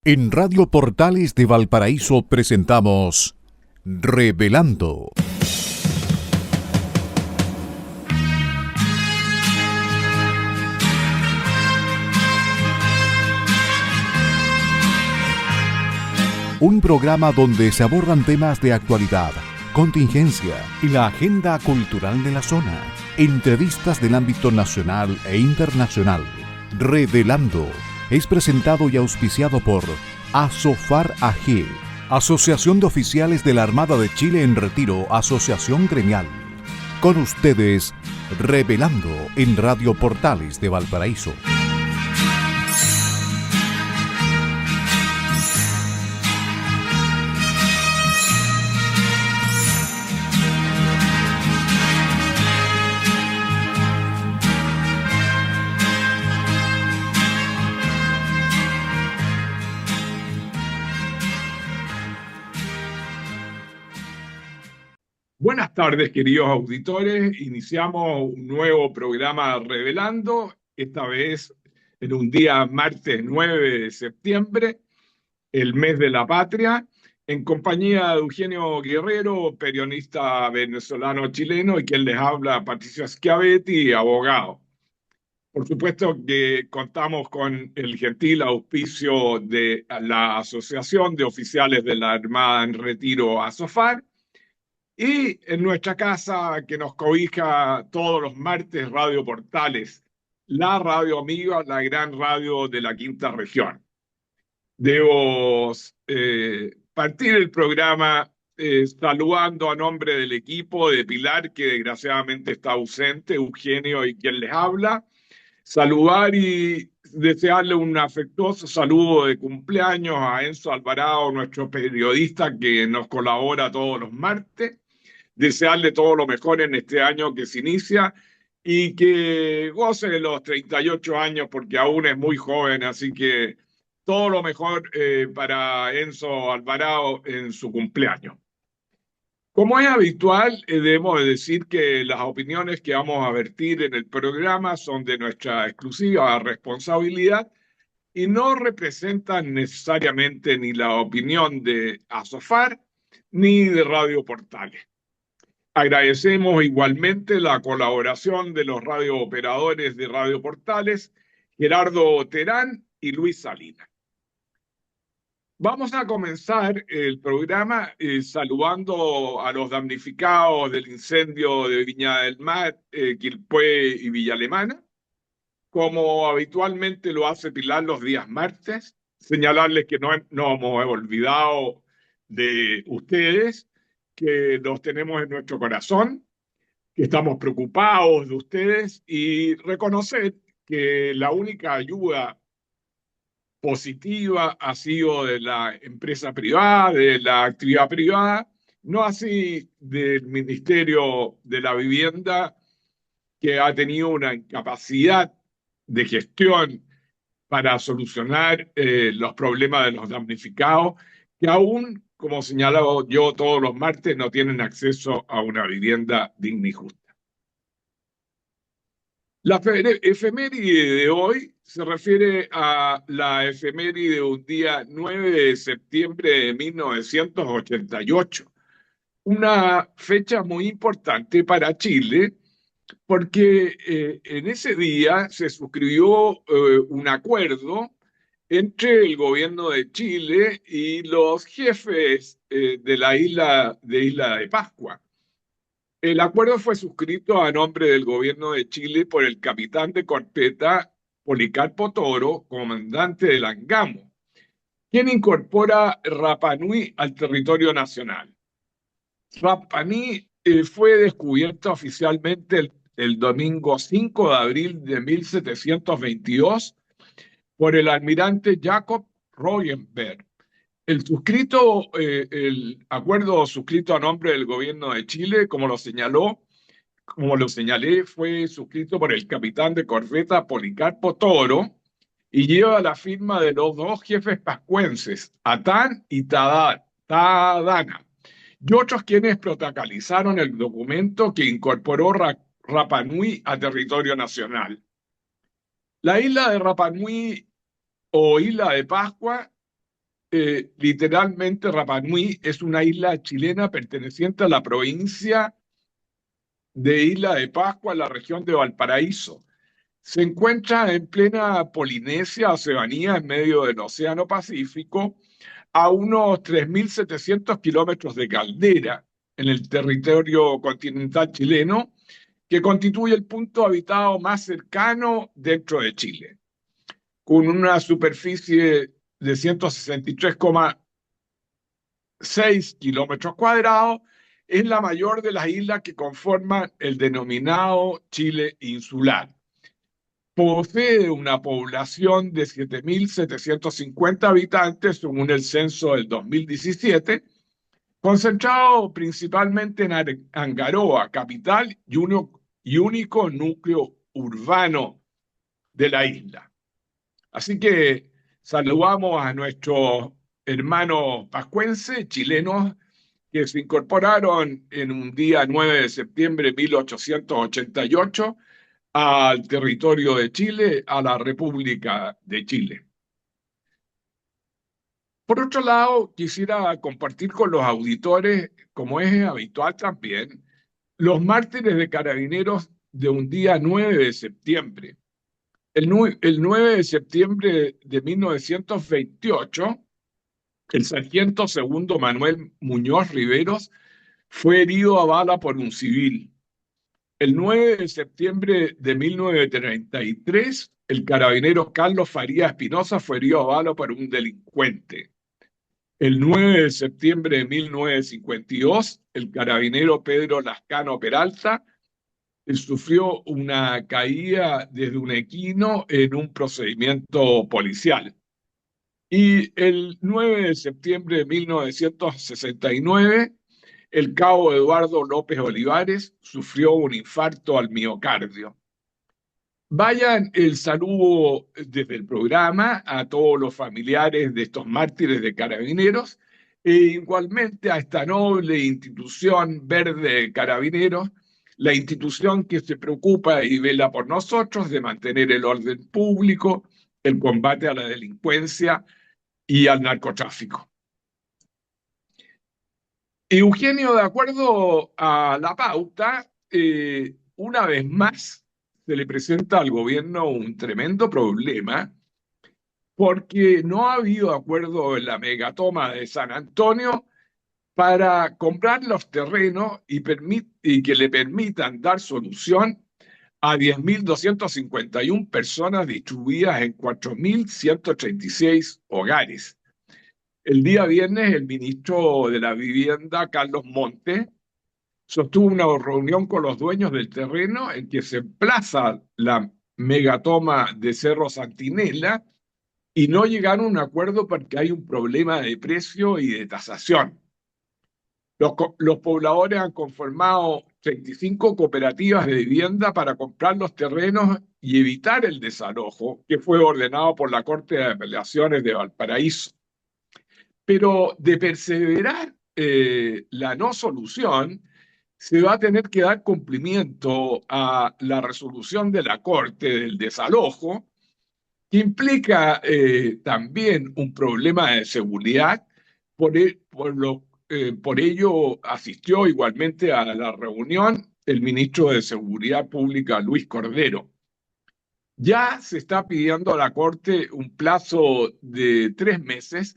En Radio Portales de Valparaíso presentamos Revelando. Un programa donde se abordan temas de actualidad, contingencia y la agenda cultural de la zona. Entrevistas del ámbito nacional e internacional. Revelando es presentado y auspiciado por Asofar AG, Asociación de Oficiales de la Armada de Chile en Retiro, Asociación Gremial. Con ustedes, Revelando en Radio Portales de Valparaíso. Buenas tardes, queridos auditores. Iniciamos un nuevo programa Revelando, esta vez en un día martes 9 de septiembre, el mes de la patria, en compañía de Eugenio Guerrero, periodista venezolano-chileno, y quien les habla, Patricio Schiavetti, abogado. Por supuesto que contamos con el gentil auspicio de la Asociación de Oficiales de la Armada en Retiro, ASOFAR, y en nuestra casa que nos cobija todos los martes, Radio Portales, la radio amiga, la gran radio de la quinta región. Debo partir el programa saludando a nombre del equipo de Pilar, que desgraciadamente está ausente, Eugenio y quien les habla. Saludar y desearle un afectuoso saludo de cumpleaños a Enzo Alvarado, nuestro periodista que nos colabora todos los martes. Desearle todo lo mejor en este año que se inicia y que goce de los 38 años porque aún es muy joven, así que todo lo mejor para Enzo Alvarado en su cumpleaños. Como es habitual, debemos decir que las opiniones que vamos a vertir en el programa son de nuestra exclusiva responsabilidad y no representan necesariamente ni la opinión de Asofar ni de Radio Portales. Agradecemos igualmente la colaboración de los radiooperadores de Radio Portales, Gerardo Terán y Luis Salinas. Vamos a comenzar el programa saludando a los damnificados del incendio de Viña del Mar, Quilpué y Villa Alemana, como habitualmente lo hace Pilar los días martes. Señalarles que no hemos olvidado de ustedes, que los tenemos en nuestro corazón, que estamos preocupados de ustedes y reconocer que la única ayuda positiva ha sido de la empresa privada, de la actividad privada, no así del Ministerio de la Vivienda, que ha tenido una incapacidad de gestión para solucionar los problemas de los damnificados, que aún, como señalaba yo todos los martes, no tienen acceso a una vivienda digna y justa. La efeméride de hoy se refiere a la efeméride de un día 9 de septiembre de 1988, una fecha muy importante para Chile, porque en ese día se suscribió un acuerdo entre el gobierno de Chile y los jefes de la Isla de Pascua. El acuerdo fue suscrito a nombre del gobierno de Chile por el capitán de corveta Policarpo Toro, comandante del Angamo, quien incorpora Rapa Nui al territorio nacional. Rapa Nui fue descubierta oficialmente el domingo 5 de abril de 1722 por el almirante Jacob Rauhenberg. El acuerdo suscrito a nombre del gobierno de Chile, como lo señalé, fue suscrito por el capitán de corveta Policarpo Toro y lleva la firma de los dos jefes pascuenses, Atán y Tadana, y otros quienes protocolizaron el documento que incorporó Rapa Nui a territorio nacional. La isla de Rapa Nui o Isla de Pascua literalmente Rapa Nui es una isla chilena perteneciente a la provincia de Isla de Pascua, en la región de Valparaíso. Se encuentra en plena Polinesia, Oceanía, en medio del Océano Pacífico, a unos 3.700 kilómetros de Caldera, en el territorio continental chileno, que constituye el punto habitado más cercano dentro de Chile, con una superficie de 163,6 kilómetros cuadrados. Es la mayor de las islas que conforman el denominado Chile insular. Posee una población de 7.750 habitantes, según el censo del 2017, concentrado principalmente en Angaroa, capital y único núcleo urbano de la isla. Así que saludamos a nuestros hermanos pascuenses, chilenos, que se incorporaron en un día 9 de septiembre de 1888 al territorio de Chile, a la República de Chile. Por otro lado, quisiera compartir con los auditores, como es habitual también, los mártires de Carabineros de un día 9 de septiembre. El 9 de septiembre de 1928, el sargento segundo Manuel Muñoz Riveros fue herido a bala por un civil. El 9 de septiembre de 1933, el carabinero Carlos Faría Espinosa fue herido a bala por un delincuente. El 9 de septiembre de 1952, el carabinero Pedro Lascano Peralta sufrió una caída desde un equino en un procedimiento policial. Y el 9 de septiembre de 1969, el cabo Eduardo López Olivares sufrió un infarto al miocardio. Vayan el saludo desde el programa a todos los familiares de estos mártires de Carabineros e igualmente a esta noble institución verde de Carabineros, la institución que se preocupa y vela por nosotros de mantener el orden público, el combate a la delincuencia y al narcotráfico. Eugenio, de acuerdo a la pauta, una vez más se le presenta al gobierno un tremendo problema porque no ha habido acuerdo en la megatoma de San Antonio para comprar los terrenos y que le permitan dar solución a 10.251 personas distribuidas en 4.136 hogares. El día viernes, el ministro de la Vivienda, Carlos Montes, sostuvo una reunión con los dueños del terreno en que se emplaza la megatoma de Cerro Santinela y no llegaron a un acuerdo porque hay un problema de precio y de tasación. Los pobladores han conformado 35 cooperativas de vivienda para comprar los terrenos y evitar el desalojo que fue ordenado por la Corte de Apelaciones de Valparaíso. Pero de perseverar la no solución, se va a tener que dar cumplimiento a la resolución de la Corte del desalojo, que implica también un problema de seguridad. Por ello asistió igualmente a la reunión el ministro de Seguridad Pública, Luis Cordero. Ya se está pidiendo a la Corte un plazo de 3 meses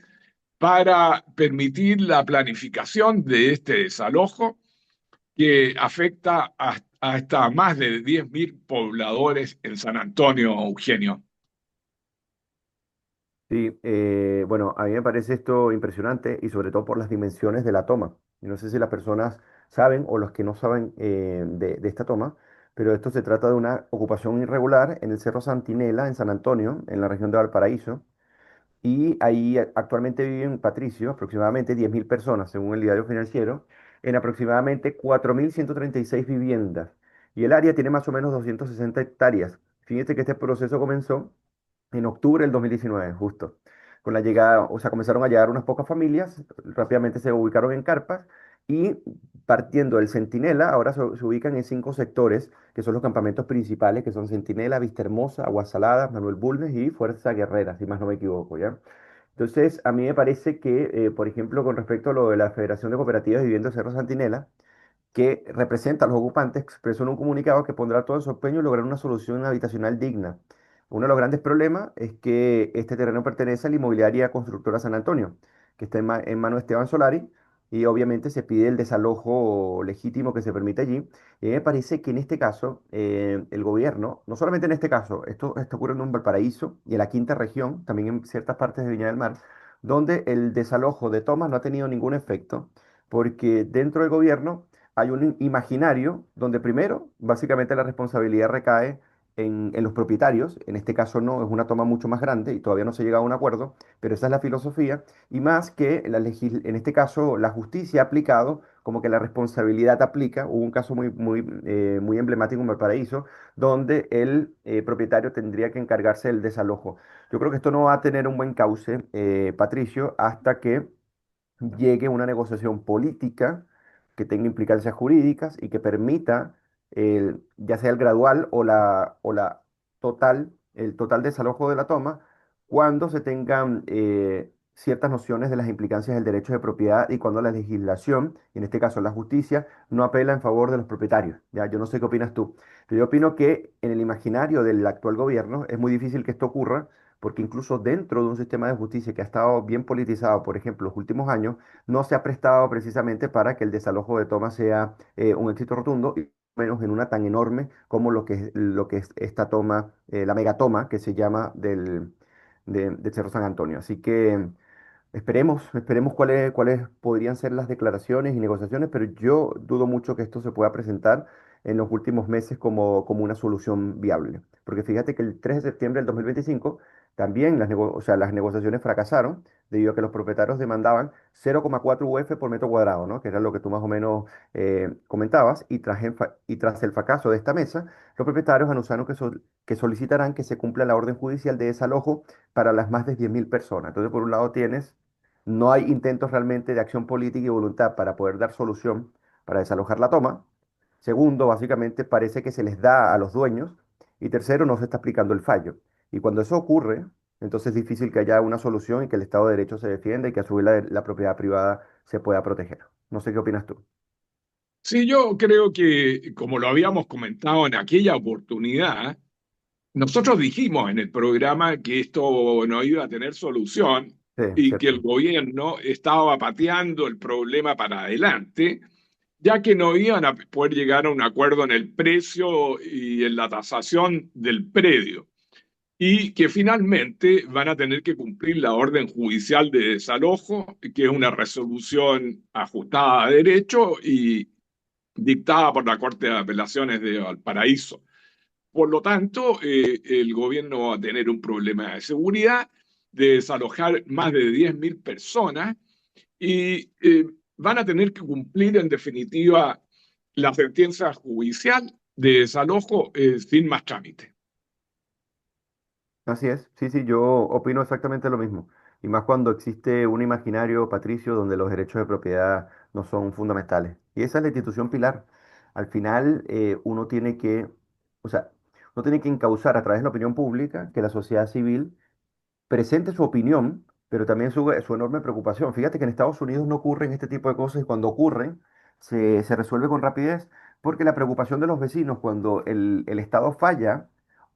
para permitir la planificación de este desalojo que afecta hasta más de 10.000 pobladores en San Antonio, Eugenio. Sí, bueno, a mí me parece esto impresionante y sobre todo por las dimensiones de la toma. Y no sé si las personas saben o los que no saben de esta toma, pero esto se trata de una ocupación irregular en el Cerro Santinela, en San Antonio, en la región de Valparaíso. Y ahí actualmente viven, Patricio, aproximadamente 10.000 personas, según el diario financiero, en aproximadamente 4.136 viviendas. Y el área tiene más o menos 260 hectáreas. Fíjate que este proceso comenzó en octubre del 2019, justo. Con la llegada, o sea, comenzaron a llegar unas pocas familias, rápidamente se ubicaron en carpas y partiendo del Centinela, ahora se ubican en 5 sectores, que son los campamentos principales, que son Centinela, Vista Hermosa, Aguas Saladas, Manuel Bulnes y Fuerza Guerrera, si más no me equivoco, ¿ya? Entonces, a mí me parece que, por ejemplo, con respecto a lo de la Federación de Cooperativas de Vivienda Cerro Santinela, que representa a los ocupantes, expresó en un comunicado que pondrá todo su empeño en lograr una solución habitacional digna. Uno de los grandes problemas es que este terreno pertenece a la inmobiliaria constructora San Antonio, que está en manos de Esteban Solari, y obviamente se pide el desalojo legítimo que se permite allí. Y a mí me parece que en este caso, el gobierno, no solamente en este caso, esto ocurre en un Valparaíso y en la quinta región, también en ciertas partes de Viña del Mar, donde el desalojo de tomas no ha tenido ningún efecto, porque dentro del gobierno hay un imaginario donde primero, básicamente la responsabilidad recae en los propietarios, en este caso no, es una toma mucho más grande y todavía no se llega a un acuerdo, pero esa es la filosofía, y más que en este caso la justicia ha aplicado como que la responsabilidad aplica, hubo un caso muy emblemático en Valparaíso, donde el propietario tendría que encargarse del desalojo. Yo creo que esto no va a tener un buen cauce, Patricio, hasta que llegue una negociación política que tenga implicancias jurídicas y que permita ya sea el gradual o la el total desalojo de la toma cuando se tengan ciertas nociones de las implicancias del derecho de propiedad y cuando la legislación, y en este caso la justicia, no apela en favor de los propietarios. Ya, yo no sé qué opinas tú, pero yo opino que en el imaginario del actual gobierno es muy difícil que esto ocurra porque incluso dentro de un sistema de justicia que ha estado bien politizado, por ejemplo, los últimos años, no se ha prestado precisamente para que el desalojo de toma sea un éxito rotundo, y menos en una tan enorme como lo que es esta toma, la megatoma que se llama de Cerro San Antonio. Así que esperemos cuáles podrían ser las declaraciones y negociaciones, pero yo dudo mucho que esto se pueda presentar en los últimos meses como una solución viable. Porque fíjate que el 3 de septiembre del 2025 también o sea, las negociaciones fracasaron debido a que los propietarios demandaban 0,4 UF por metro cuadrado, ¿no? Que era lo que tú más o menos comentabas, y tras el fracaso de esta mesa, los propietarios anunciaron que solicitarán que se cumpla la orden judicial de desalojo para las más de 10.000 personas. Entonces, por un lado no hay intentos realmente de acción política y voluntad para poder dar solución para desalojar la toma. Segundo, básicamente parece que se les da a los dueños. Y tercero, no se está aplicando el fallo. Y cuando eso ocurre, entonces es difícil que haya una solución y que el Estado de Derecho se defienda y que a su vez la propiedad privada se pueda proteger. No sé qué opinas tú. Sí, yo creo que, como lo habíamos comentado en aquella oportunidad, nosotros dijimos en el programa que esto no iba a tener solución Sí, y que el cierto. gobierno estaba pateando el problema para adelante, ya que no iban a poder llegar a un acuerdo en el precio y en la tasación del predio, y que finalmente van a tener que cumplir la orden judicial de desalojo, que es una resolución ajustada a derecho y dictada por la Corte de Apelaciones de Valparaíso. Por lo tanto, el gobierno va a tener un problema de seguridad, de desalojar más de 10.000 personas y van a tener que cumplir en definitiva la sentencia judicial de desalojo sin más trámite. Así es, sí, sí, yo opino exactamente lo mismo. Y más cuando existe un imaginario, Patricio, donde los derechos de propiedad no son fundamentales. Y esa es la institución pilar. Al final, o sea, uno tiene que encauzar a través de la opinión pública que la sociedad civil presente su opinión, pero también su enorme preocupación. Fíjate que en Estados Unidos no ocurren este tipo de cosas y cuando ocurren se resuelve con rapidez porque la preocupación de los vecinos cuando el Estado falla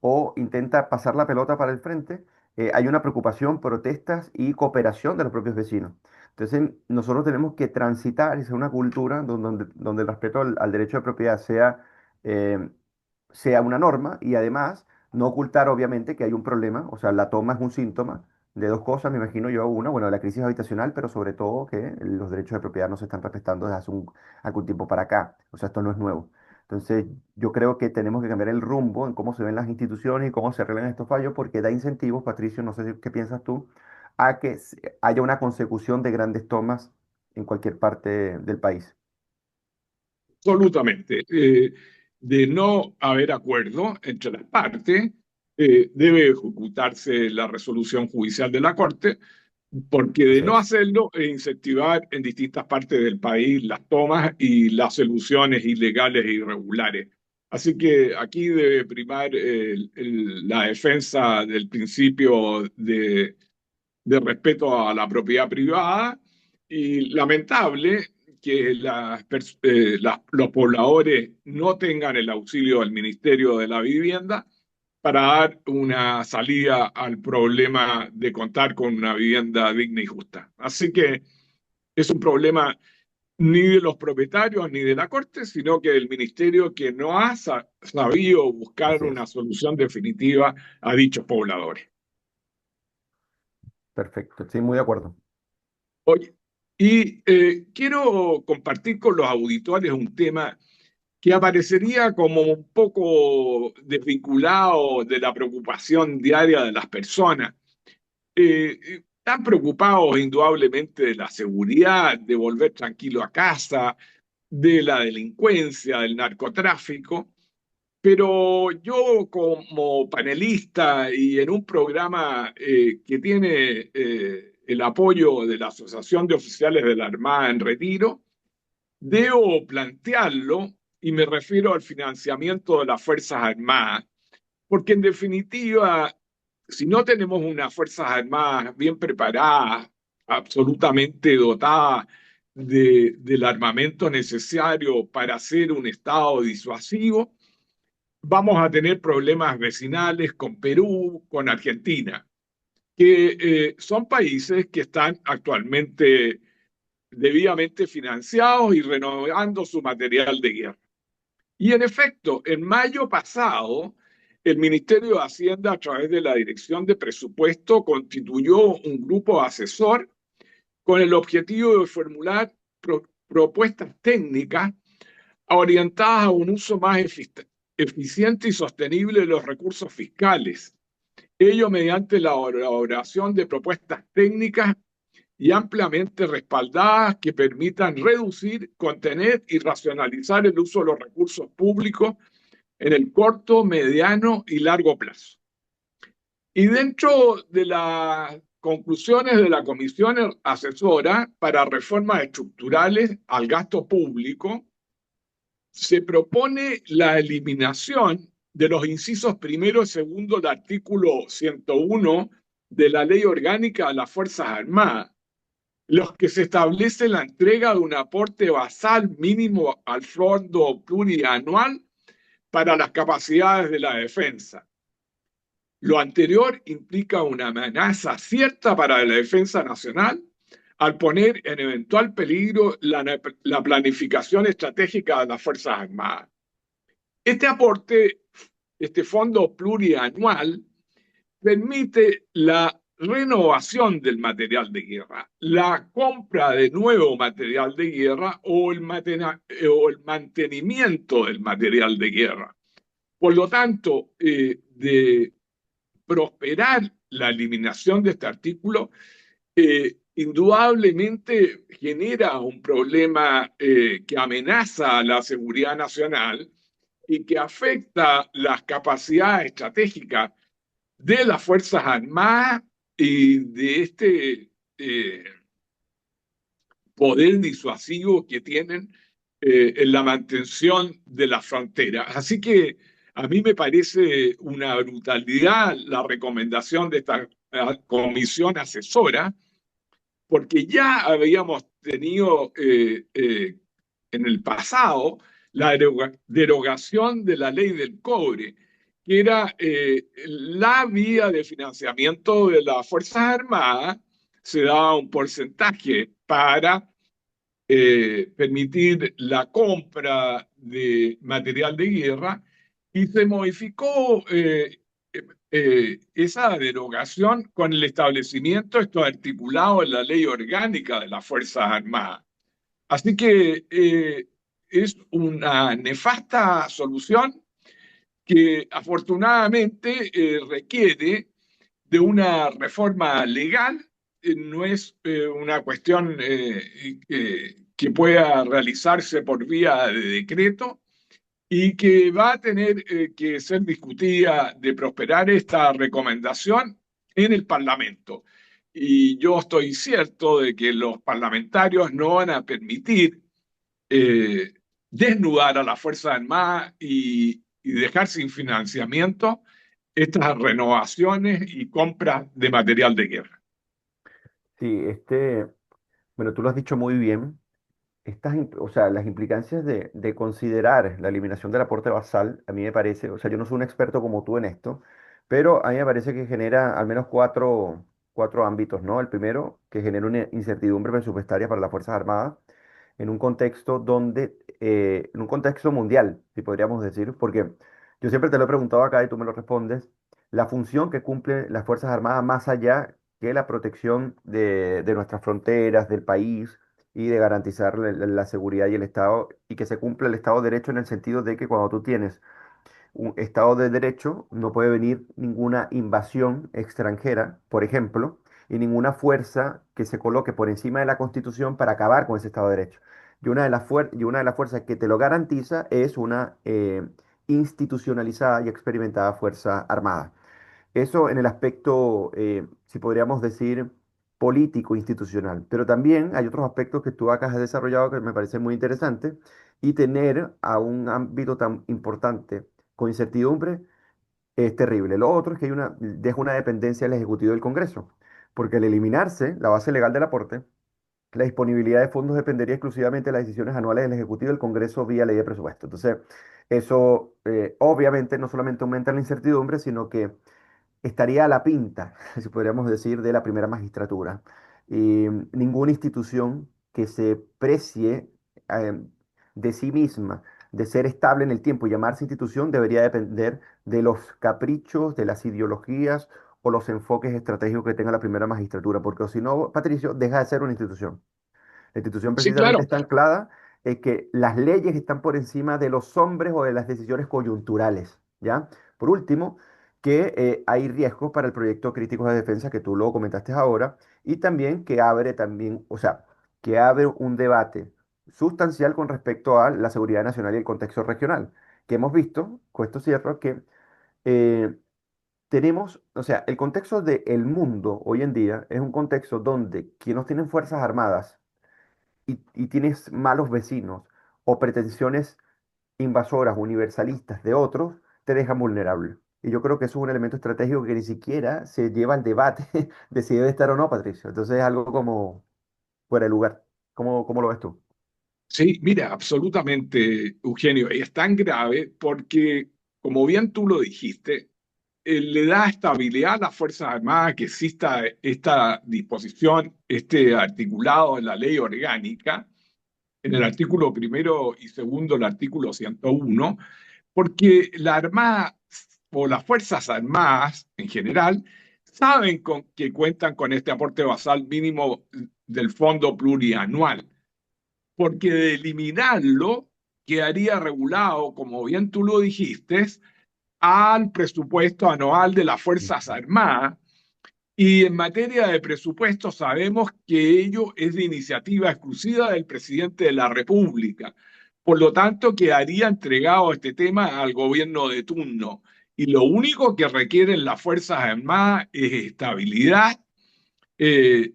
o intenta pasar la pelota para el frente, hay una preocupación, protestas y cooperación de los propios vecinos. Entonces, nosotros tenemos que transitar y ser una cultura donde el respeto al derecho de propiedad eh, sea una norma y además no ocultar obviamente que hay un problema, o sea, la toma es un síntoma de dos cosas, me imagino yo, una, bueno, la crisis habitacional, pero sobre todo que los derechos de propiedad no se están respetando desde hace algún tiempo para acá, o sea, esto no es nuevo. Entonces, yo creo que tenemos que cambiar el rumbo en cómo se ven las instituciones y cómo se arreglan estos fallos, porque da incentivos, Patricio, no sé qué piensas tú, a que haya una consecución de grandes tomas en cualquier parte del país. Absolutamente. De no haber acuerdo entre las partes, debe ejecutarse la resolución judicial de la Corte, porque de Así no es. hacerlo, incentivar en distintas partes del país las tomas y las soluciones ilegales e irregulares. Así que aquí debe primar la defensa del principio de respeto a la propiedad privada y lamentable que los pobladores no tengan el auxilio del Ministerio de la Vivienda para dar una salida al problema de contar con una vivienda digna y justa. Así que es un problema ni de los propietarios ni de la Corte, sino que del Ministerio que no ha sabido buscar Así una es. solución definitiva a dichos pobladores. Perfecto. Sí, muy de acuerdo. Oye, y quiero compartir con los auditores un tema que aparecería como un poco desvinculado de la preocupación diaria de las personas. Están preocupados indudablemente de la seguridad, de volver tranquilo a casa, de la delincuencia, del narcotráfico, pero yo como panelista y en un programa que tiene el apoyo de la Asociación de Oficiales de la Armada en Retiro, debo plantearlo y me refiero al financiamiento de las Fuerzas Armadas, porque en definitiva, si no tenemos unas Fuerzas Armadas bien preparadas, absolutamente dotadas del armamento necesario para ser un Estado disuasivo, vamos a tener problemas vecinales con Perú, con Argentina, que son países que están actualmente debidamente financiados y renovando su material de guerra. Y en efecto, en mayo pasado, el Ministerio de Hacienda, a través de la Dirección de Presupuesto, constituyó un grupo asesor con el objetivo de formular propuestas técnicas orientadas a un uso más eficiente y sostenible de los recursos fiscales. Ello mediante la elaboración de propuestas técnicas y ampliamente respaldadas que permitan reducir, contener y racionalizar el uso de los recursos públicos en el corto, mediano y largo plazo. Y dentro de las conclusiones de la Comisión Asesora para Reformas Estructurales al Gasto Público, se propone la eliminación de los incisos primero y segundo del artículo 101 de la Ley Orgánica de las Fuerzas Armadas, los que se establece la entrega de un aporte basal mínimo al fondo plurianual para las capacidades de la defensa. Lo anterior implica una amenaza cierta para la defensa nacional al poner en eventual peligro la planificación estratégica de las Fuerzas Armadas. Este aporte, este fondo plurianual, permite la renovación del material de guerra, la compra de nuevo material de guerra o el mantenimiento del material de guerra. Por lo tanto, de prosperar la eliminación de este artículo, indudablemente genera un problema que amenaza a la seguridad nacional y que afecta las capacidades estratégicas de las Fuerzas Armadas y de este poder disuasivo que tienen en la mantención de las fronteras. Así que a mí me parece una brutalidad la recomendación de esta comisión asesora, porque ya habíamos tenido en el pasado la derogación de la ley del cobre, que era la vía de financiamiento de las Fuerzas Armadas, se daba un porcentaje para permitir la compra de material de guerra y se modificó esa derogación con el establecimiento, esto articulado en la ley orgánica de las Fuerzas Armadas. Así que es una nefasta solución que afortunadamente requiere de una reforma legal, no es una cuestión que pueda realizarse por vía de decreto y que va a tener que ser discutida de prosperar esta recomendación en el Parlamento. Y yo estoy cierto de que los parlamentarios no van a permitir desnudar a las Fuerzas Armadas y dejar sin financiamiento estas renovaciones y compras de material de guerra. Sí, bueno, tú lo has dicho muy bien. O sea, las implicancias de considerar la eliminación del aporte basal, a mí me parece, o sea, yo no soy un experto como tú en esto, pero a mí me parece que genera al menos cuatro ámbitos, ¿no? El primero, que genera una incertidumbre presupuestaria para las Fuerzas Armadas en un contexto en un contexto mundial, si podríamos decir, porque yo siempre te lo he preguntado acá y tú me lo respondes, la función que cumplen las Fuerzas Armadas más allá que la protección de nuestras fronteras, del país y de garantizar la seguridad y el Estado, y que se cumpla el Estado de Derecho en el sentido de que cuando tú tienes un Estado de Derecho, no puede venir ninguna invasión extranjera, por ejemplo, y ninguna fuerza que se coloque por encima de la Constitución para acabar con ese Estado de Derecho. Y una de las fuerzas que te lo garantiza es una institucionalizada y experimentada Fuerza Armada. Eso en el aspecto, si podríamos decir, político, institucional. Pero también hay otros aspectos que tú acá has desarrollado que me parecen muy interesantes y tener a un ámbito tan importante con incertidumbre es terrible. Lo otro es que deja una dependencia del Ejecutivo y del Congreso, porque al eliminarse la base legal del aporte, la disponibilidad de fondos dependería exclusivamente de las decisiones anuales del Ejecutivo y del Congreso vía ley de presupuesto. Entonces, eso obviamente no solamente aumenta la incertidumbre, sino que estaría a la pinta, si podríamos decir, de la primera magistratura. Y ninguna institución que se precie eh, de sí misma, de ser estable en el tiempo y llamarse institución, debería depender de los caprichos, de las ideologías o los enfoques estratégicos que tenga la primera magistratura, porque si no, Patricio, deja de ser una institución. La institución Sí, precisamente claro. está anclada en que las leyes están por encima de los hombres o de las decisiones coyunturales, ¿ya? Por último, que hay riesgos para el proyecto crítico de defensa que tú lo comentaste ahora y también que abre también, o sea, que abre un debate sustancial con respecto a la seguridad nacional y el contexto regional, que hemos visto, con esto cierro, que eh, tenemos, o sea, el contexto del mundo hoy en día es un contexto donde quienes tienen fuerzas armadas y tienes malos vecinos o pretensiones invasoras, universalistas de otros, te dejan vulnerable. Y yo creo que eso es un elemento estratégico que ni siquiera se lleva al debate de si debe estar o no, Patricio. Entonces es algo como fuera de lugar. ¿Cómo lo ves tú? Sí, mira, absolutamente, Eugenio, es tan grave porque, como bien tú lo dijiste, le da estabilidad a las Fuerzas Armadas que exista esta disposición, este articulado en la ley orgánica, en el artículo primero y segundo, el artículo 101, porque la Armada o las Fuerzas Armadas en general saben que cuentan con este aporte basal mínimo del fondo plurianual, porque de eliminarlo quedaría regulado, como bien tú lo dijiste, al presupuesto anual de las Fuerzas Ujú. Armadas. Y en materia de presupuesto sabemos que ello es de iniciativa exclusiva del presidente de la República. Por lo tanto, quedaría entregado este tema al gobierno de turno. Y lo único que requieren las Fuerzas Armadas es estabilidad, eh,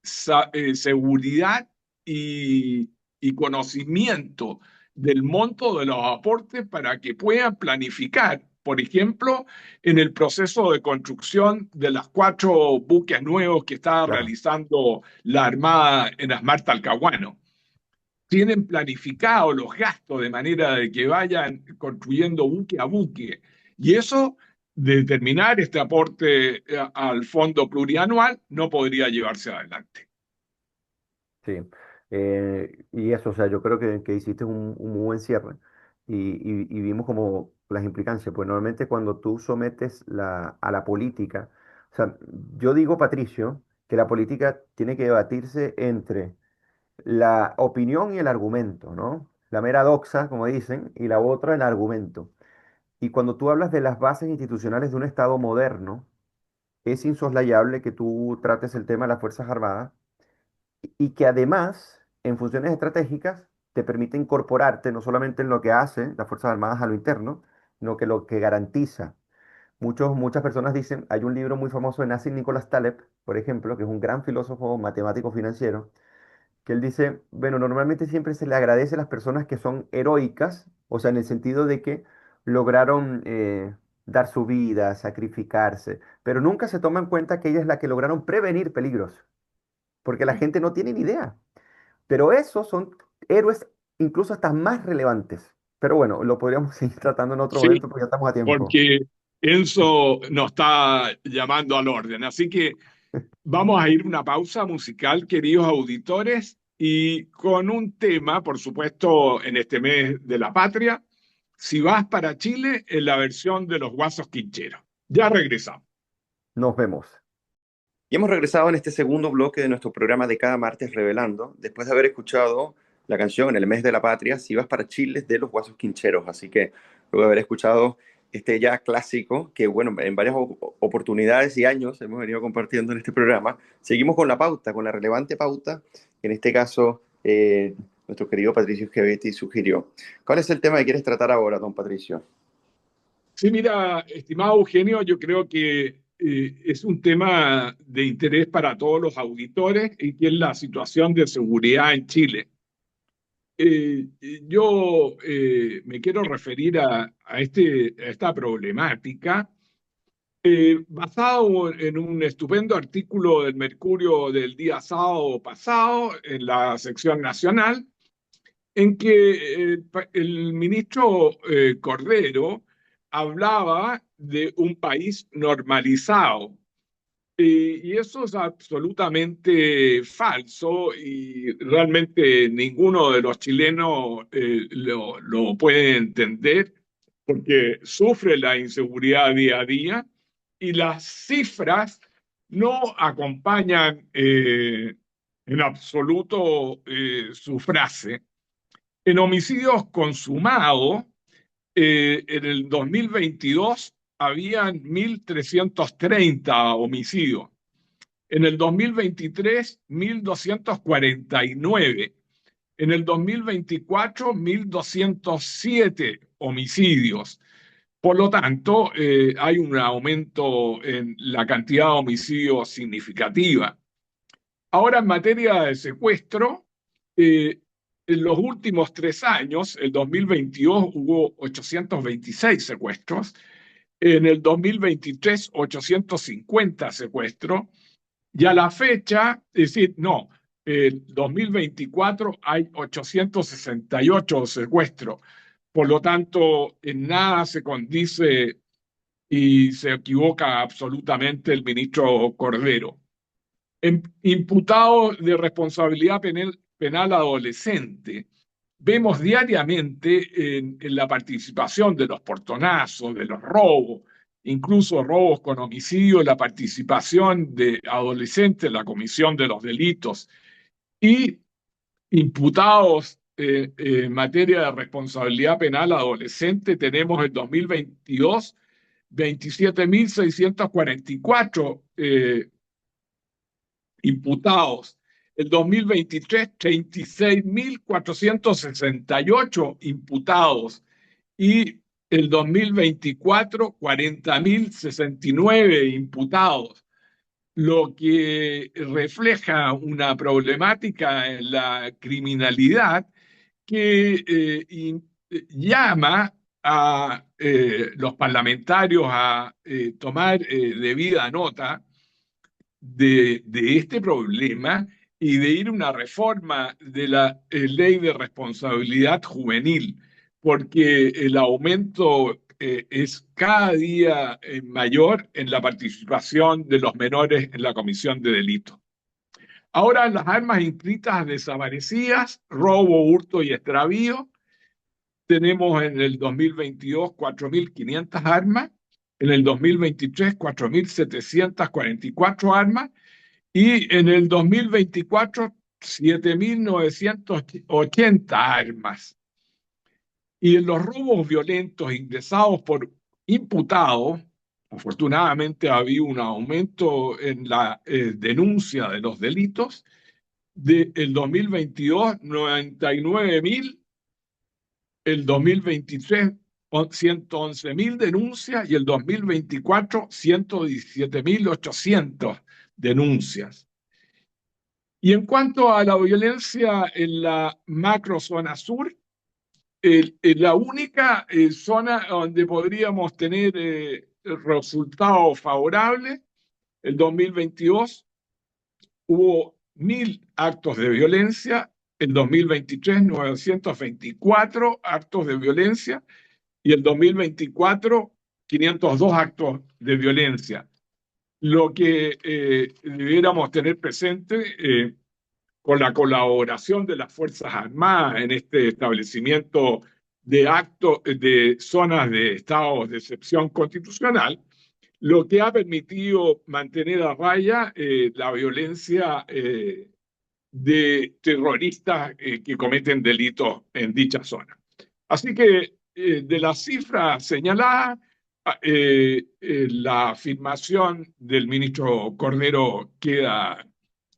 seguridad y, y conocimiento del monto de los aportes para que puedan planificar, por ejemplo, en el proceso de construcción de las 4 buques nuevos que está Claro. realizando la Armada en Asmar Talcahuano. Tienen planificados los gastos de manera de que vayan construyendo buque a buque. Y eso, determinar este aporte al fondo plurianual, no podría llevarse adelante. Sí, y eso, o sea, yo creo que hiciste un muy buen cierre y vimos como las implicancias, pues normalmente cuando tú sometes a la política, o sea, yo digo, Patricio, que la política tiene que debatirse entre la opinión y el argumento, ¿no? La mera doxa, como dicen, y la otra el argumento. Y cuando tú hablas de las bases institucionales de un Estado moderno, es insoslayable que tú trates el tema de las Fuerzas Armadas y que además, en funciones estratégicas, te permite incorporarte no solamente en lo que hacen las Fuerzas Armadas a lo interno, sino que lo que garantiza. Muchas personas dicen, hay un libro muy famoso de Nassim Nicholas Taleb, por ejemplo, que es un gran filósofo matemático financiero, que él dice, bueno, normalmente siempre se le agradece a las personas que son heroicas, o sea, en el sentido de que lograron dar su vida, sacrificarse, pero nunca se toma en cuenta que ella es la que lograron prevenir peligros. porque la gente no tiene ni idea. Pero esos son héroes incluso hasta más relevantes. Pero bueno, lo podríamos seguir tratando en otro Sí, momento porque ya estamos a tiempo. porque Enzo nos está llamando al orden. Así que vamos a ir a una pausa musical, queridos auditores, y con un tema, por supuesto, en este mes de la patria, Si vas para Chile, en la versión de los Guasos Quincheros. Ya regresamos. Nos vemos. Y hemos regresado en este segundo bloque de nuestro programa de cada martes Revelando, después de haber escuchado la canción El mes de la patria, Si vas para Chile, de los Guasos Quincheros. Así que luego de haber escuchado este ya clásico, que bueno, en varias oportunidades y años hemos venido compartiendo en este programa, seguimos con la pauta, con la relevante pauta, que en este caso nuestro querido Patricio Schevetti sugirió. ¿Cuál es el tema que quieres tratar ahora, don Patricio? Sí, mira, estimado Eugenio, yo creo que es un tema de interés para todos los auditores y que es la situación de seguridad en Chile. Yo me quiero referir a esta problemática basado en un estupendo artículo del Mercurio del día sábado pasado en la sección nacional, en que el ministro Cordero hablaba de un país normalizado. Y eso es absolutamente falso y realmente ninguno de los chilenos lo puede entender porque sufre la inseguridad día a día y las cifras no acompañan en absoluto su frase. En homicidios consumados, en el 2022 habían 1.330 homicidios. En el 2023, 1.249. En el 2024, 1.207 homicidios. Por lo tanto, hay un aumento en la cantidad de homicidios significativa. Ahora, en materia de secuestro, en los últimos 3 años, el 2022 hubo 826 secuestros, en el 2023 850 secuestros, y a la fecha, es decir, no, el 2024 hay 868 secuestros. Por lo tanto, en nada se condice y se equivoca absolutamente el ministro Cordero. Imputados de responsabilidad penal adolescente, vemos diariamente en la participación de los portonazos, de los robos, incluso robos con homicidio, la participación de adolescentes en la comisión de los delitos y imputados en materia de responsabilidad penal adolescente, tenemos en 2022 27.644 imputados. El 2023, 36.468 imputados. Y el 2024, 40.069 imputados, lo que refleja una problemática en la criminalidad que llama a los parlamentarios a tomar debida nota de este problema y de ir a una reforma de la ley de responsabilidad juvenil, porque el aumento es cada día mayor en la participación de los menores en la comisión de delitos. Ahora, las armas inscritas desaparecidas, robo, hurto y extravío, tenemos en el 2022 4.500 armas, en el 2023 4.744 armas y en el 2024 7.980 armas. Y en los robos violentos ingresados por imputados, afortunadamente ha habido un aumento en la denuncia de los delitos. Del 2022, 99.000, el 2023, 111.000 denuncias y el 2024, 117.800 denuncias. Y en cuanto a la violencia en la macrozona sur, la única zona donde podríamos tener resultados favorables, el 2022 hubo 1.000 actos de violencia, el 2023 924 actos de violencia y el 2024 502 actos de violencia. Lo que debiéramos tener presente con la colaboración de las Fuerzas Armadas en este establecimiento de actos de zonas de estados de excepción constitucional, lo que ha permitido mantener a raya la violencia de terroristas que cometen delitos en dicha zona. Así que de las cifras señaladas, la afirmación del ministro Cordero queda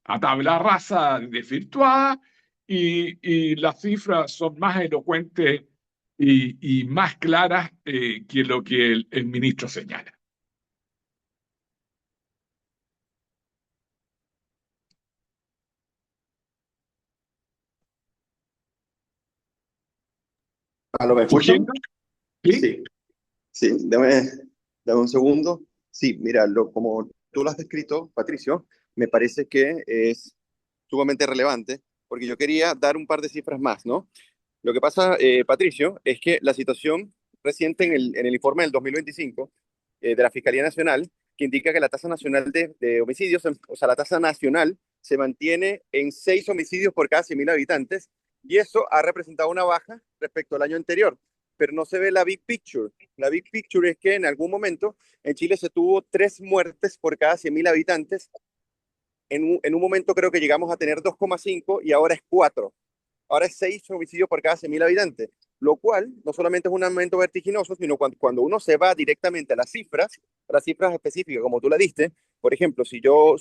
a tabla rasa desvirtuada y las cifras son más elocuentes y más claras que lo que el ministro señala. ¿Aló, me escuchan? Eugenio, ¿sí? Sí, sí, dame un segundo. Sí, mira, como tú lo has descrito, Patricio, me parece que es sumamente relevante, porque yo quería dar un par de cifras más, ¿no? Lo que pasa, Patricio, es que la situación reciente en el informe del 2025 de la Fiscalía Nacional, que indica que la tasa nacional de homicidios, o sea, la tasa nacional se mantiene en 6 homicidios por cada 100.000 habitantes, y eso ha representado una baja respecto al año anterior, pero no se ve la big picture. La big picture es que en algún momento en Chile se tuvo 3 muertes por cada 100.000 habitantes. En un momento creo que llegamos a tener 2,5 y ahora es 4. Ahora es 6 homicidios por cada 100.000 habitantes, lo cual no solamente es un aumento vertiginoso, sino cuando uno se va directamente a las cifras específicas, como tú la diste. Por ejemplo, si yo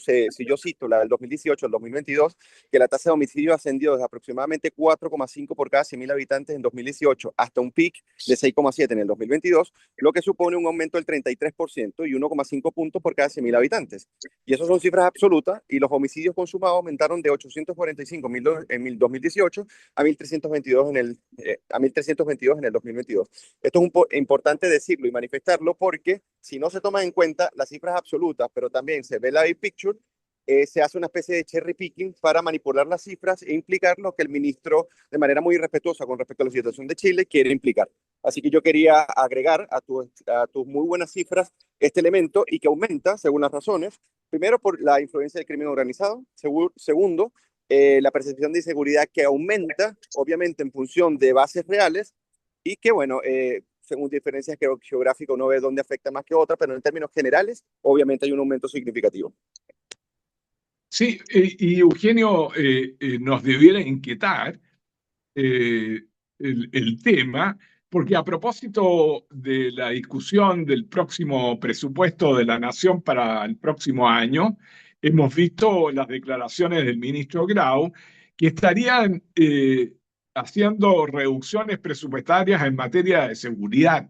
cito la del 2018 al 2022, que la tasa de homicidio ascendió desde aproximadamente 4,5 por cada 100.000 habitantes en 2018 hasta un pic de 6,7 en el 2022, lo que supone un aumento del 33% y 1,5 puntos por cada 100.000 habitantes. Y esas son cifras absolutas, y los homicidios consumados aumentaron de 845 en 2018 a 1.322 en el 2022. Esto es importante decirlo y manifestarlo, porque si no se toma en cuenta las cifras absolutas, pero también se ve la big picture, se hace una especie de cherry picking para manipular las cifras e implicar lo que el ministro, de manera muy respetuosa con respecto a la situación de Chile, quiere implicar. Así que yo quería agregar a tus muy buenas cifras este elemento, y que aumenta según las razones. Primero, por la influencia del crimen organizado. Segundo, la percepción de inseguridad, que aumenta, obviamente, en función de bases reales, y que, bueno, según diferencias geográficas, uno ve dónde afecta más que otra, pero en términos generales, obviamente hay un aumento significativo. Sí, y Eugenio, nos debiera inquietar el tema, porque a propósito de la discusión del próximo presupuesto de la Nación para el próximo año, hemos visto las declaraciones del ministro Grau, que estarían haciendo reducciones presupuestarias en materia de seguridad.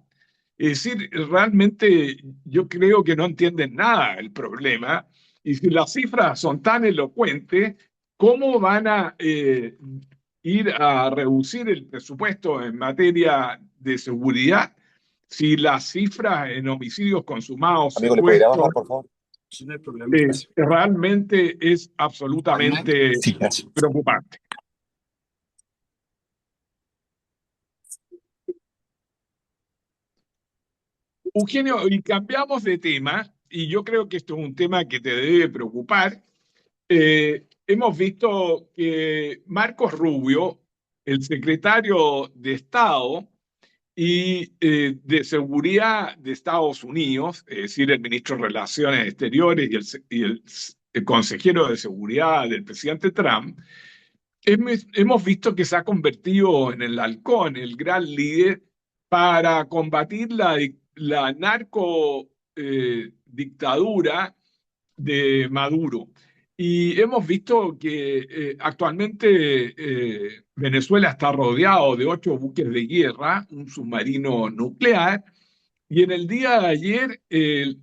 Es decir, realmente yo creo que no entienden nada del problema, y si las cifras son tan elocuentes, ¿cómo van a ir a reducir el presupuesto en materia de seguridad si las cifras en homicidios consumados, Amigo, ¿le podría secuestros, bajar, por favor? Sí, no hay problema. realmente es absolutamente Sí, gracias. preocupante? Eugenio, y cambiamos de tema, y yo creo que esto es un tema que te debe preocupar. Hemos visto que Marcos Rubio, el secretario de Estado y de Seguridad de Estados Unidos, es decir, el ministro de Relaciones Exteriores y el consejero de Seguridad del presidente Trump, hemos visto que se ha convertido en el halcón, el gran líder para combatir la narco dictadura de Maduro. Y hemos visto que actualmente Venezuela está rodeado de 8 buques de guerra, un submarino nuclear, y en el día de ayer el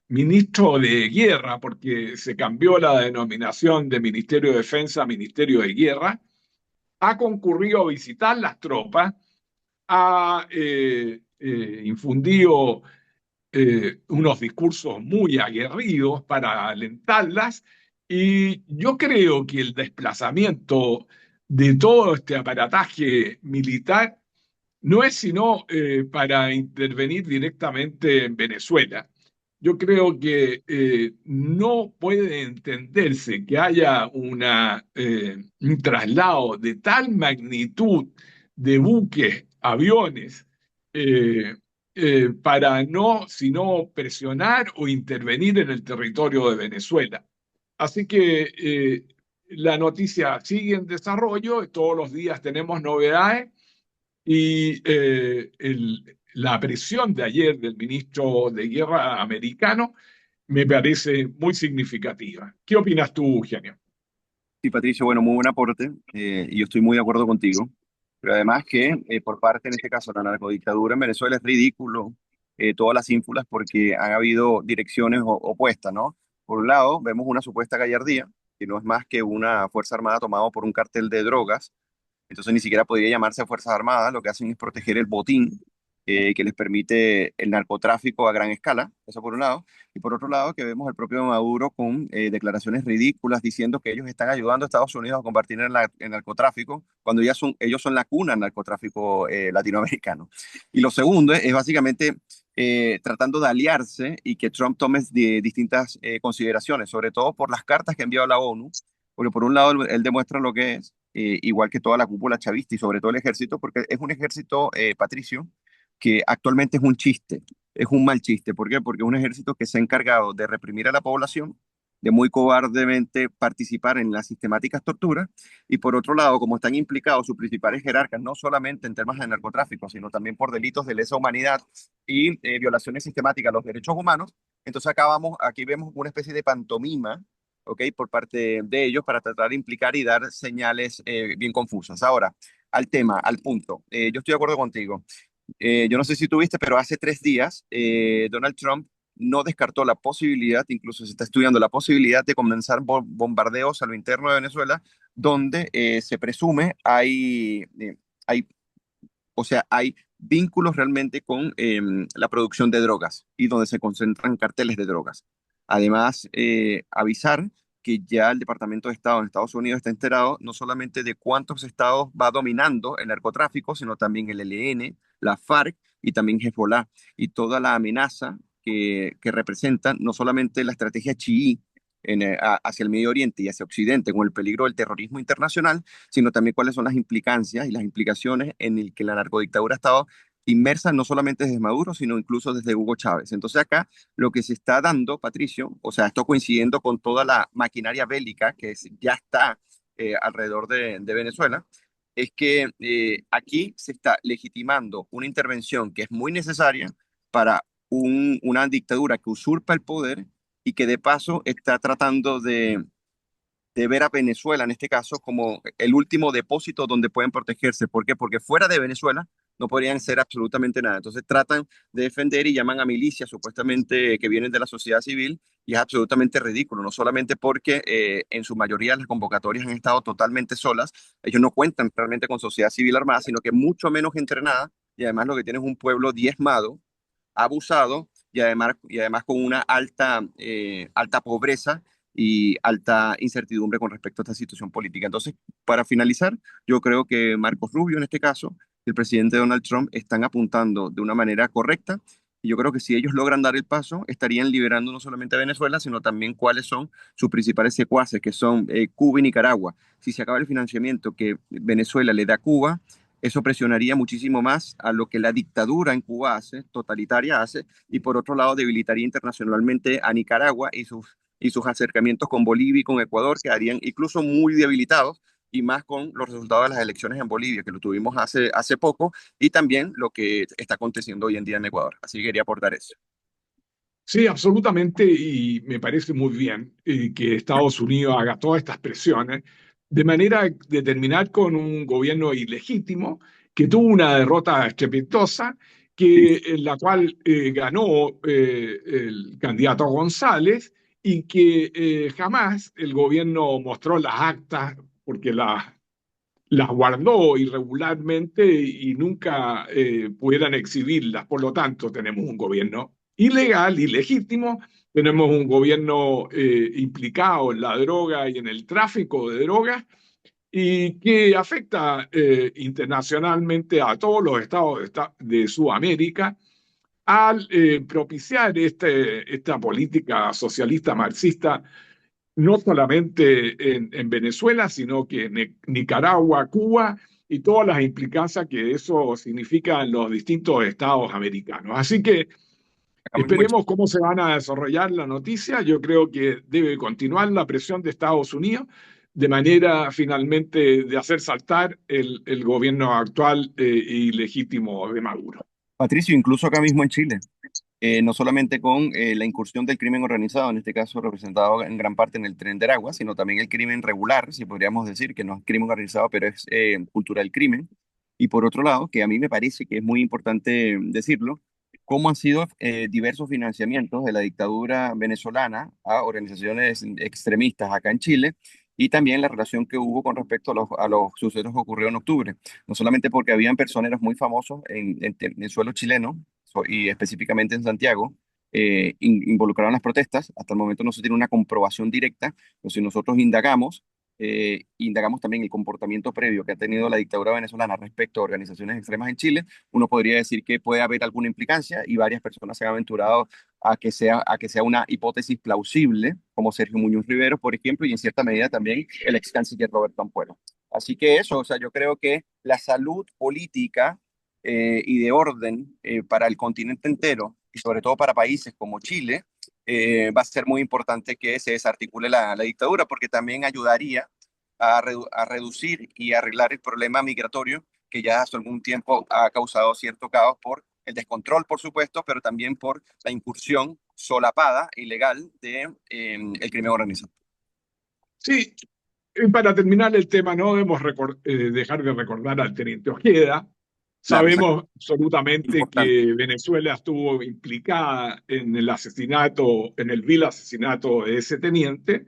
ministro de Guerra, porque se cambió la denominación de Ministerio de Defensa a Ministerio de Guerra, ha concurrido a visitar las tropas, ha infundido unos discursos muy aguerridos para alentarlas, Y yo creo que el desplazamiento de todo este aparataje militar no es sino para intervenir directamente en Venezuela. Yo creo que no puede entenderse que haya un traslado de tal magnitud de buques, aviones, eh, para no sino presionar o intervenir en el territorio de Venezuela. Así que la noticia sigue en desarrollo, todos los días tenemos novedades y la presión de ayer del ministro de Guerra americano me parece muy significativa. ¿Qué opinas tú, Eugenio? Sí, Patricio, bueno, muy buen aporte y yo estoy muy de acuerdo contigo. Pero además que por parte, en este caso, de la narcodictadura en Venezuela es ridículo todas las ínfulas porque han habido direcciones opuestas, ¿no? Por un lado, vemos una supuesta gallardía, que no es más que una fuerza armada tomada por un cartel de drogas. Entonces ni siquiera podría llamarse Fuerzas Armadas, lo que hacen es proteger el botín que les permite el narcotráfico a gran escala, eso por un lado, y por otro lado que vemos al propio Maduro con declaraciones ridículas diciendo que ellos están ayudando a Estados Unidos a combatir el narcotráfico, cuando ellos son la cuna del narcotráfico latinoamericano. Y lo segundo es básicamente tratando de aliarse y que Trump tome distintas consideraciones, sobre todo por las cartas que ha enviado a la ONU, porque por un lado él demuestra lo que es, igual que toda la cúpula chavista y sobre todo el ejército, porque es un ejército, Patricio, que actualmente es un chiste, es un mal chiste. ¿Por qué? Porque es un ejército que se ha encargado de reprimir a la población, de muy cobardemente participar en las sistemáticas torturas, y por otro lado, como están implicados sus principales jerarcas, no solamente en temas de narcotráfico, sino también por delitos de lesa humanidad y violaciones sistemáticas a los derechos humanos, entonces aquí vemos una especie de pantomima, ¿ok? Por parte de ellos para tratar de implicar y dar señales bien confusas. Ahora, al tema, al punto. Yo estoy de acuerdo contigo. Yo no sé si tuviste, pero hace 3 días Donald Trump no descartó la posibilidad, incluso se está estudiando la posibilidad de comenzar bombardeos a lo interno de Venezuela, donde se presume hay, o sea, hay vínculos realmente con la producción de drogas y donde se concentran carteles de drogas. Además, avisar que ya el Departamento de Estado en Estados Unidos está enterado no solamente de cuántos estados va dominando el narcotráfico, sino también el ELN, la FARC y también Hezbollah y toda la amenaza que representa no solamente la estrategia chií hacia el Medio Oriente y hacia Occidente con el peligro del terrorismo internacional, sino también cuáles son las implicancias y las implicaciones en el que la narcodictadura ha estado inmersa no solamente desde Maduro, sino incluso desde Hugo Chávez. Entonces acá lo que se está dando, Patricio, o sea, esto coincidiendo con toda la maquinaria bélica que ya está alrededor de Venezuela, es que aquí se está legitimando una intervención que es muy necesaria para una dictadura que usurpa el poder y que de paso está tratando de ver a Venezuela, en este caso, como el último depósito donde pueden protegerse. ¿Por qué? Porque fuera de Venezuela no podrían ser absolutamente nada. Entonces tratan de defender y llaman a milicias supuestamente que vienen de la sociedad civil y es absolutamente ridículo, no solamente porque en su mayoría las convocatorias han estado totalmente solas, ellos no cuentan realmente con sociedad civil armada, sino que mucho menos entrenada y además lo que tienen es un pueblo diezmado, abusado y además con una alta pobreza y alta incertidumbre con respecto a esta situación política. Entonces, para finalizar, yo creo que Marcos Rubio, en este caso, el presidente Donald Trump, están apuntando de una manera correcta. Y yo creo que si ellos logran dar el paso, estarían liberando no solamente a Venezuela, sino también cuáles son sus principales secuaces, que son Cuba y Nicaragua. Si se acaba el financiamiento que Venezuela le da a Cuba, eso presionaría muchísimo más a lo que la dictadura en Cuba hace, totalitaria hace, y por otro lado debilitaría internacionalmente a Nicaragua y sus acercamientos con Bolivia y con Ecuador quedarían incluso muy debilitados, y más con los resultados de las elecciones en Bolivia, que lo tuvimos hace poco, y también lo que está aconteciendo hoy en día en Ecuador. Así que quería aportar eso. Sí, absolutamente, y me parece muy bien que Estados Unidos haga todas estas presiones de manera de terminar con un gobierno ilegítimo que tuvo una derrota estrepitosa, Sí, en la cual ganó el candidato González y que jamás el gobierno mostró las actas porque las guardó irregularmente y nunca pudieran exhibirlas. Por lo tanto, tenemos un gobierno ilegal, ilegítimo, tenemos un gobierno implicado en la droga y en el tráfico de drogas y que afecta internacionalmente a todos los estados de Sudamérica al propiciar esta política socialista marxista, no solamente en Venezuela, sino que en Nicaragua, Cuba y todas las implicancias que eso significa en los distintos estados americanos. Así que esperemos cómo se van a desarrollar la noticia. Yo creo que debe continuar la presión de Estados Unidos de manera finalmente de hacer saltar el gobierno actual y legítimo de Maduro. Patricio, incluso acá mismo en Chile, no solamente con la incursión del crimen organizado, en este caso representado en gran parte en el Tren de Aragua, sino también el crimen regular, si podríamos decir que no es crimen organizado, pero es cultura del crimen. Y por otro lado, que a mí me parece que es muy importante decirlo, cómo han sido diversos financiamientos de la dictadura venezolana a organizaciones extremistas acá en Chile, y también la relación que hubo con respecto a los sucesos que ocurrieron en octubre. No solamente porque habían personeros muy famosos en suelo chileno, y específicamente en Santiago, involucraron las protestas. Hasta el momento no se tiene una comprobación directa, pero si nosotros indagamos también el comportamiento previo que ha tenido la dictadura venezolana respecto a organizaciones extremas en Chile, uno podría decir que puede haber alguna implicancia y varias personas se han aventurado a que sea una hipótesis plausible, como Sergio Muñoz Rivero, por ejemplo, y en cierta medida también el ex canciller Roberto Ampuero. Así que eso, o sea, yo creo que la salud política y de orden para el continente entero y sobre todo para países como Chile, va a ser muy importante que se desarticule la dictadura, porque también ayudaría a reducir y arreglar el problema migratorio que ya hace algún tiempo ha causado cierto caos por el descontrol, por supuesto, pero también por la incursión solapada, ilegal, de el crimen organizado. Sí, para terminar el tema, no debemos dejar de recordar al teniente Ojeda. Claro, Sabemos absolutamente importante. que Venezuela estuvo implicada en el asesinato, en el vil asesinato de ese teniente.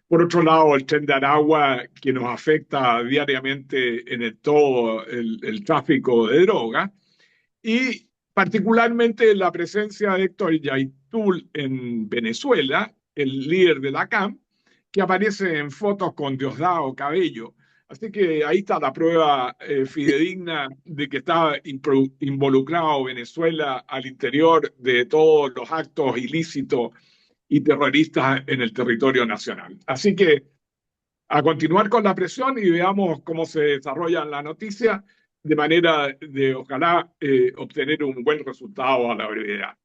Por otro lado, el Tren de Aragua, que nos afecta diariamente en todo el tráfico de droga, y particularmente la presencia de Héctor Yaitul en Venezuela, el líder de la CAM, que aparece en fotos con Diosdado Cabello. Así que ahí está la prueba fidedigna de que está involucrado Venezuela al interior de todos los actos ilícitos y terroristas en el territorio nacional. Así que a continuar con la presión y veamos cómo se desarrolla la noticia de manera de, ojalá, obtener un buen resultado a la brevedad.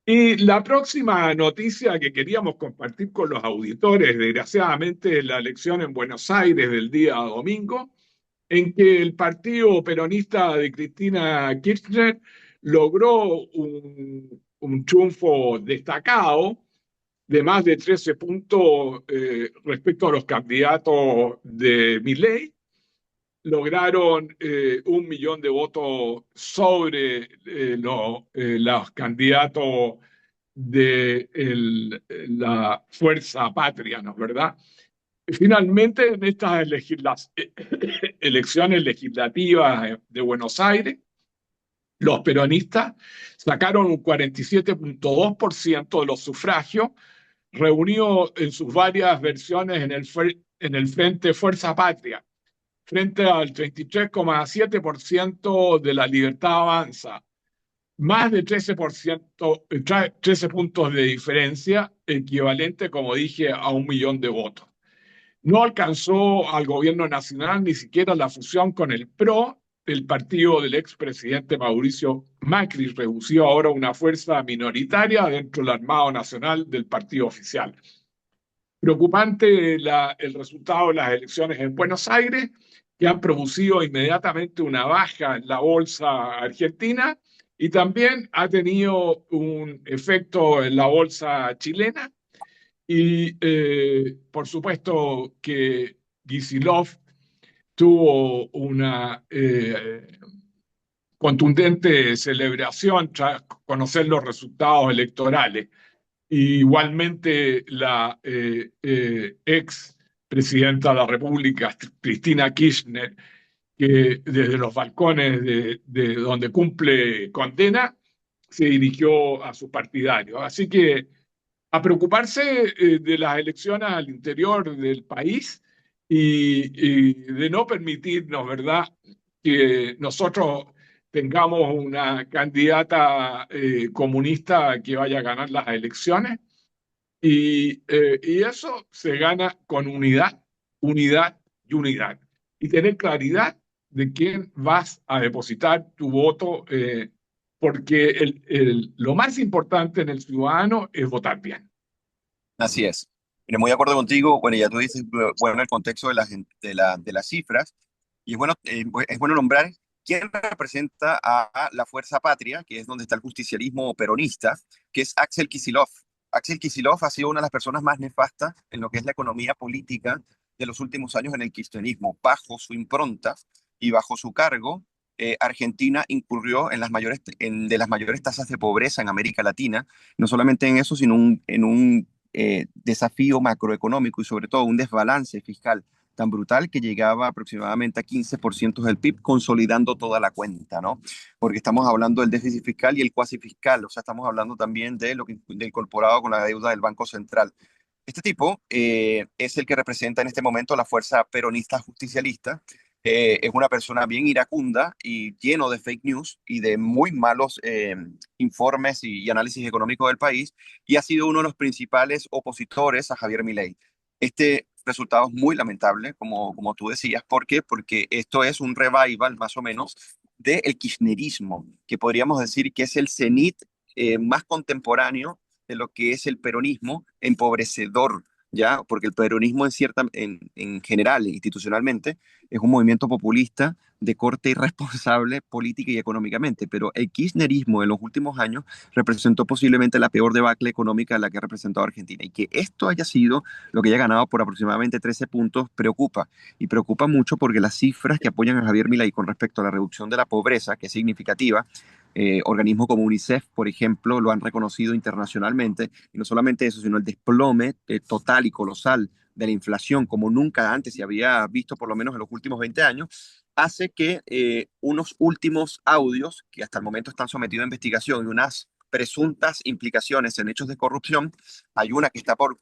Y la próxima noticia que queríamos compartir con los auditores, desgraciadamente, es la elección en Buenos Aires del día domingo, en que el partido peronista de Cristina Kirchner logró un triunfo destacado de más de 13 puntos respecto a los candidatos de Milei. Lograron 1 millón de votos sobre los candidatos de la Fuerza Patria, ¿no es verdad? Finalmente, en estas elecciones legislativas de Buenos Aires, los peronistas sacaron un 47,2% de los sufragios, reunido en sus varias versiones en el Frente Fuerza Patria, frente al 33,7% de la Libertad Avanza, más de 13 puntos de diferencia, equivalente, como dije, a 1 millón de votos. No alcanzó al gobierno nacional ni siquiera la fusión con el PRO, el partido del expresidente Mauricio Macri, reducido ahora a una fuerza minoritaria dentro del Armado Nacional del partido oficial. Preocupante el resultado de las elecciones en Buenos Aires, que han producido inmediatamente una baja en la bolsa argentina y también ha tenido un efecto en la bolsa chilena. Y por supuesto que Kicillof tuvo una contundente celebración tras conocer los resultados electorales. Y igualmente la ex presidenta de la República, Cristina Kirchner, que desde los balcones de donde cumple condena, se dirigió a sus partidarios. Así que a preocuparse de las elecciones al interior del país y de no permitirnos, ¿verdad?, que nosotros tengamos una candidata comunista que vaya a ganar las elecciones. Y eso se gana con unidad, unidad y unidad. Y tener claridad de quién vas a depositar tu voto, porque lo más importante en el ciudadano es votar bien. Así es. Mira, muy de acuerdo contigo. Bueno, ya tú dices, bueno, el contexto de las cifras. Y es bueno nombrar quién representa a la Fuerza Patria, que es donde está el justicialismo peronista, que es Axel Kicillof. Axel Kicillof ha sido una de las personas más nefastas en lo que es la economía política de los últimos años en el kirchnerismo. Bajo su impronta y bajo su cargo, Argentina incurrió de las mayores tasas de pobreza en América Latina. No solamente en eso, sino en un desafío macroeconómico y sobre todo un desbalance fiscal tan brutal que llegaba aproximadamente a 15% del PIB, consolidando toda la cuenta, ¿no? Porque estamos hablando del déficit fiscal y el cuasi fiscal, o sea, estamos hablando también de lo que de incorporado con la deuda del Banco Central. Este tipo es el que representa en este momento la fuerza peronista justicialista. Es una persona bien iracunda y lleno de fake news y de muy malos informes y análisis económicos del país, y ha sido uno de los principales opositores a Javier Milei. Este resultado es muy lamentable, como tú decías. ¿Por qué? Porque esto es un revival más o menos del kirchnerismo, que podríamos decir que es el cenit más contemporáneo de lo que es el peronismo empobrecedor, ¿ya? Porque el peronismo en general, institucionalmente, es un movimiento populista de corte irresponsable política y económicamente, pero el kirchnerismo en los últimos años representó posiblemente la peor debacle económica de la que ha representado Argentina, y que esto haya sido lo que haya ganado por aproximadamente 13 puntos preocupa, y preocupa mucho porque las cifras que apoyan a Javier Milei con respecto a la reducción de la pobreza, que es significativa, organismos como UNICEF, por ejemplo, lo han reconocido internacionalmente, y no solamente eso, sino el desplome total y colosal de la inflación, como nunca antes se había visto, por lo menos en los últimos 20 años, hace que unos últimos audios, que hasta el momento están sometidos a investigación, y unas presuntas implicaciones en hechos de corrupción, hay una que está por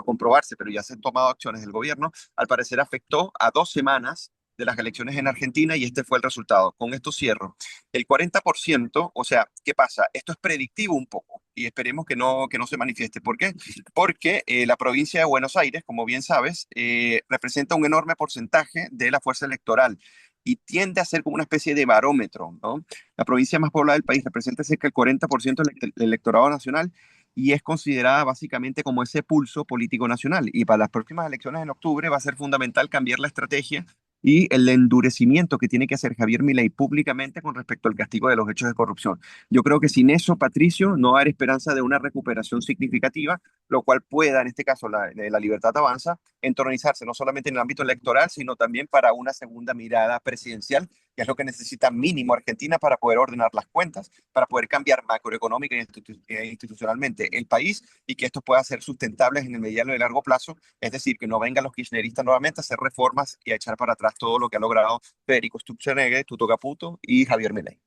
comprobarse, pero ya se han tomado acciones del gobierno, al parecer afectó a 2 semanas de las elecciones en Argentina, y este fue el resultado. Con esto cierro. El 40%, o sea, ¿qué pasa? Esto es predictivo un poco y esperemos que no se manifieste. ¿Por qué? Porque la provincia de Buenos Aires, como bien sabes, representa un enorme porcentaje de la fuerza electoral y tiende a ser como una especie de barómetro, ¿no? La provincia más poblada del país representa cerca del 40% del electorado nacional y es considerada básicamente como ese pulso político nacional. Y para las próximas elecciones en octubre va a ser fundamental cambiar la estrategia y el endurecimiento que tiene que hacer Javier Milei públicamente con respecto al castigo de los hechos de corrupción. Yo creo que sin eso, Patricio, no va a haber esperanza de una recuperación significativa, lo cual pueda, en este caso, la Libertad Avanza, entronizarse no solamente en el ámbito electoral, sino también para una segunda mirada presidencial, que es lo que necesita mínimo Argentina para poder ordenar las cuentas, para poder cambiar macroeconómica e institucionalmente el país, y que esto pueda ser sustentable en el mediano y largo plazo, es decir, que no vengan los kirchneristas nuevamente a hacer reformas y a echar para atrás todo lo que ha logrado Federico Sturzenegger, Tuto Caputo y Javier Milei.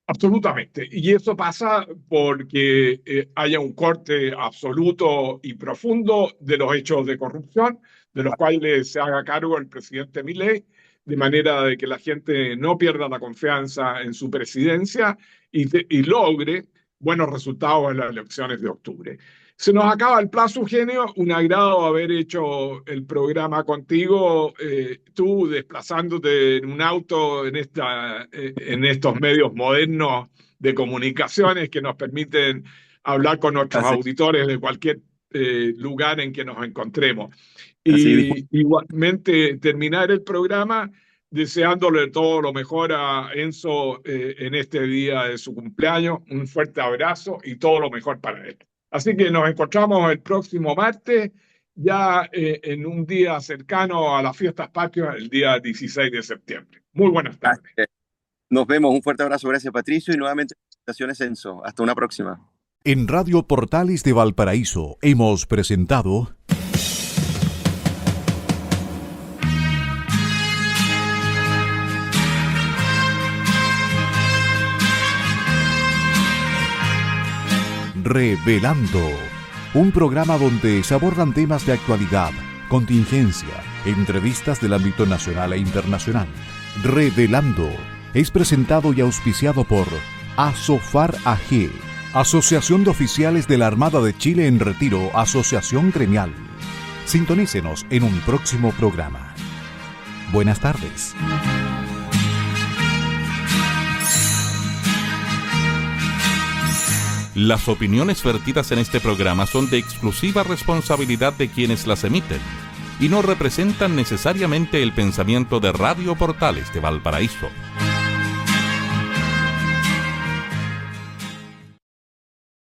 Absolutamente. Y eso pasa porque haya un corte absoluto y profundo de los hechos de corrupción, de los cuales se haga cargo el presidente Milei, de manera de que la gente no pierda la confianza en su presidencia y logre buenos resultados en las elecciones de octubre. Se nos acaba el plazo, Eugenio. Un agrado haber hecho el programa contigo, tú desplazándote en un auto en estos medios modernos de comunicaciones que nos permiten hablar con nuestros auditores de cualquier lugar en que nos encontremos. Y igualmente terminar el programa deseándole todo lo mejor a Enzo en este día de su cumpleaños. Un fuerte abrazo y todo lo mejor para él. Así que nos encontramos el próximo martes, ya en un día cercano a las fiestas patrias, el día 16 de septiembre. Muy buenas tardes. Nos vemos, un fuerte abrazo, gracias Patricio, y nuevamente felicitaciones Enzo. Hasta una próxima. En Radio Portales de Valparaíso hemos presentado Revelando. un programa donde se abordan temas de actualidad, contingencia, entrevistas del ámbito nacional e internacional. Revelando es presentado y auspiciado por Asofar AG, Asociación de Oficiales de la Armada de Chile en Retiro, Asociación Gremial. Sintonícenos en un próximo programa. Buenas tardes. Las opiniones vertidas en este programa son de exclusiva responsabilidad de quienes las emiten y no representan necesariamente el pensamiento de Radio Portales de Valparaíso.